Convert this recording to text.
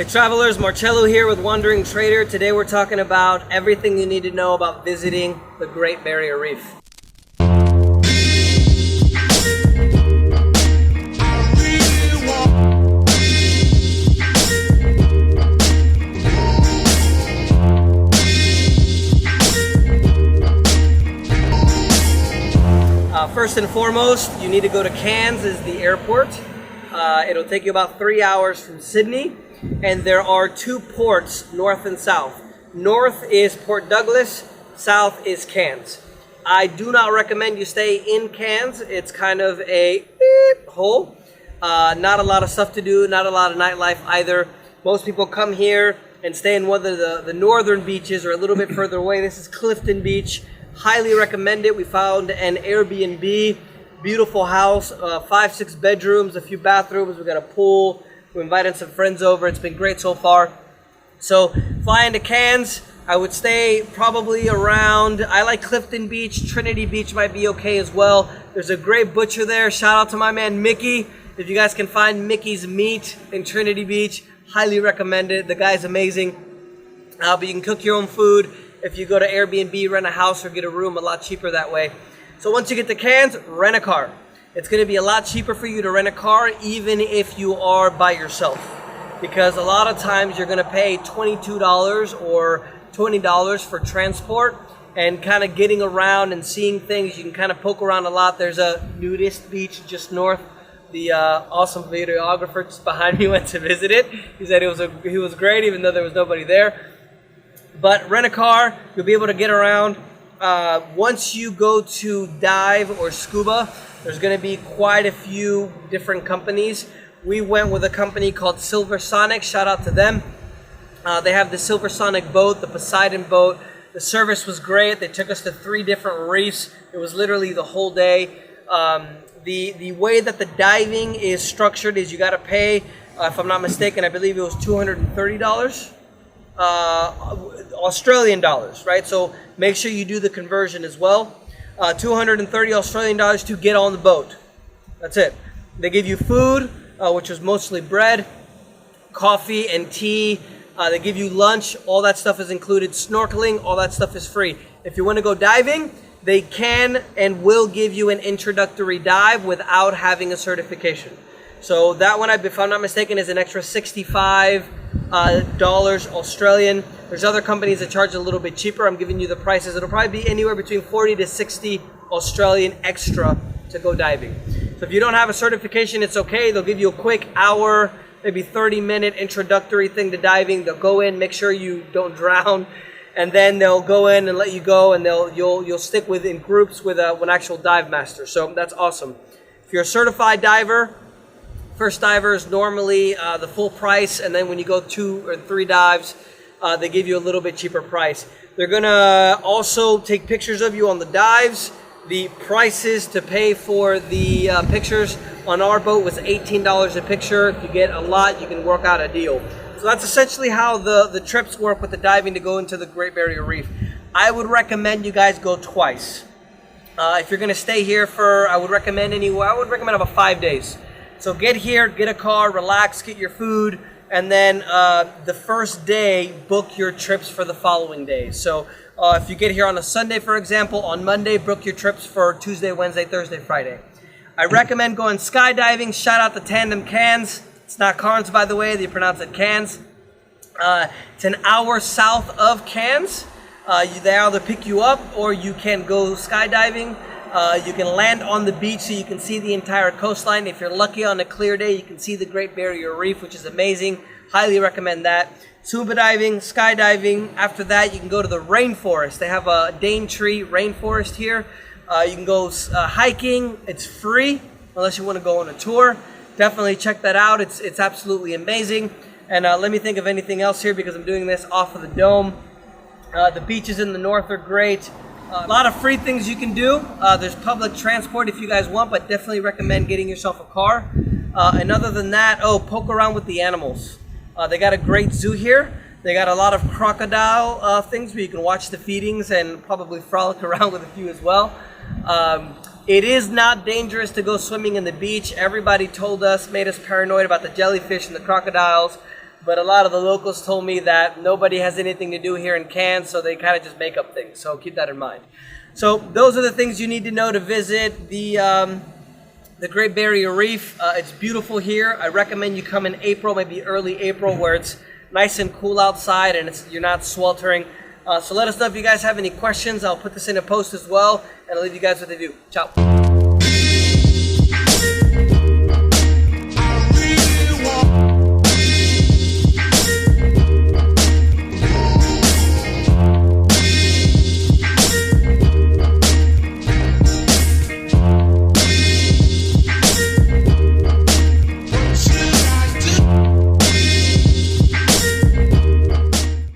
Hey travelers, Marcello here with Wandering Trader. Today we're talking about everything you need to know about visiting the Great Barrier Reef. First and foremost, you need to go to Cairns, is the airport. It'll take you about 3 hours from Sydney. And there are two ports, north and south. North is Port Douglas, south is Cairns. I do not recommend you stay in Cairns. It's kind of a hole. Not a lot of stuff to do, not a lot of nightlife either. Most people come here and stay in one of the northern beaches or a little bit further away. This is Clifton Beach. Highly recommend it. We found an Airbnb, beautiful house, 5-6 bedrooms, a few bathrooms. We got a pool. We invited some friends over. It's been great so far. So fly into Cairns. I would stay probably around, I like Clifton Beach. Trinity Beach might be okay as well. There's a great butcher there. Shout out to my man Mickey. If you guys can find Mickey's Meat in Trinity Beach, highly recommend it. The guy's amazing. But you can cook your own food. If you go to Airbnb, rent a house or get a room, a lot cheaper that way. So once you get to Cairns, rent a car. It's going to be a lot cheaper for you to rent a car even if you are by yourself. Because a lot of times you're going to pay $22 or $20 for transport and kind of getting around and seeing things. You can kind of poke around a lot. There's a nudist beach just north. The awesome videographer just behind me went to visit it. He said he was great even though there was nobody there. But rent a car, you'll be able to get around. Once you go to dive or scuba, there's going to be quite a few different companies. We went with a company called Silver Sonic. Shout out to them. They have the Silver Sonic boat, the Poseidon boat. The service was great. They took us to 3 different reefs. It was literally the whole day. The way that the diving is structured is you got to pay, if I'm not mistaken, I believe it was $230. Australian dollars, right? So make sure you do the conversion as well. 230 Australian dollars to get on the boat. That's it. They give you food, which was mostly bread, coffee and tea. They give you lunch. All that stuff is included. Snorkeling, all that stuff is free. If you want to go diving, they can and will give you an introductory dive without having a certification. So that one, if I'm not mistaken, is an extra $65 Australian. There's other companies that charge a little bit cheaper. I'm giving you the prices. It'll probably be anywhere between 40 to 60 Australian extra to go diving. So if you don't have a certification, it's okay. They'll give you a quick hour, maybe 30-minute introductory thing to diving. They'll go in, make sure you don't drown, and then they'll go in and let you go, and you'll stick in groups with an actual dive master. So that's awesome. If you're a certified diver, first diver is normally the full price, and then when you go 2 or 3 dives, they give you a little bit cheaper price. They're gonna also take pictures of you on the dives. The prices to pay for the pictures on our boat was $18 a picture. If you get a lot, you can work out a deal. So that's essentially how the trips work with the diving to go into the Great Barrier Reef. I would recommend you guys go twice. If you're gonna stay here I would recommend about 5 days. So get here, get a car, relax, get your food, and then the first day, book your trips for the following days. So if you get here on a Sunday, for example, on Monday, book your trips for Tuesday, Wednesday, Thursday, Friday. I recommend going skydiving. Shout out to Tandem Cairns. It's not Cairns, by the way. They pronounce it Cairns. It's an hour south of Cairns. They either pick you up or you can go skydiving. You can land on the beach so you can see the entire coastline. If you're lucky on a clear day, you can see the Great Barrier Reef, which is amazing. Highly recommend that. Scuba diving, skydiving. After that, you can go to the rainforest. They have a Daintree rainforest here. You can go hiking. It's free unless you want to go on a tour. Definitely check that out. It's absolutely amazing. And let me think of anything else here because I'm doing this off of the dome. The beaches in the north are great. A lot of free things you can do. There's public transport if you guys want, but definitely recommend getting yourself a car. And other than that, poke around with the animals. They got a great zoo here. They got a lot of crocodile things where you can watch the feedings and probably frolic around with a few as well. It is not dangerous to go swimming in the beach. Everybody told us, made us paranoid about the jellyfish and the crocodiles. but a lot of the locals told me that nobody has anything to do here in Cairns, so they kind of just make up things. So keep that in mind. So those are the things you need to know to visit the Great Barrier Reef. It's beautiful here. I recommend you come in April, maybe early April, where it's nice and cool outside and you're not sweltering. So let us know if you guys have any questions. I'll put this in a post as well, and I'll leave you guys with a view. Ciao.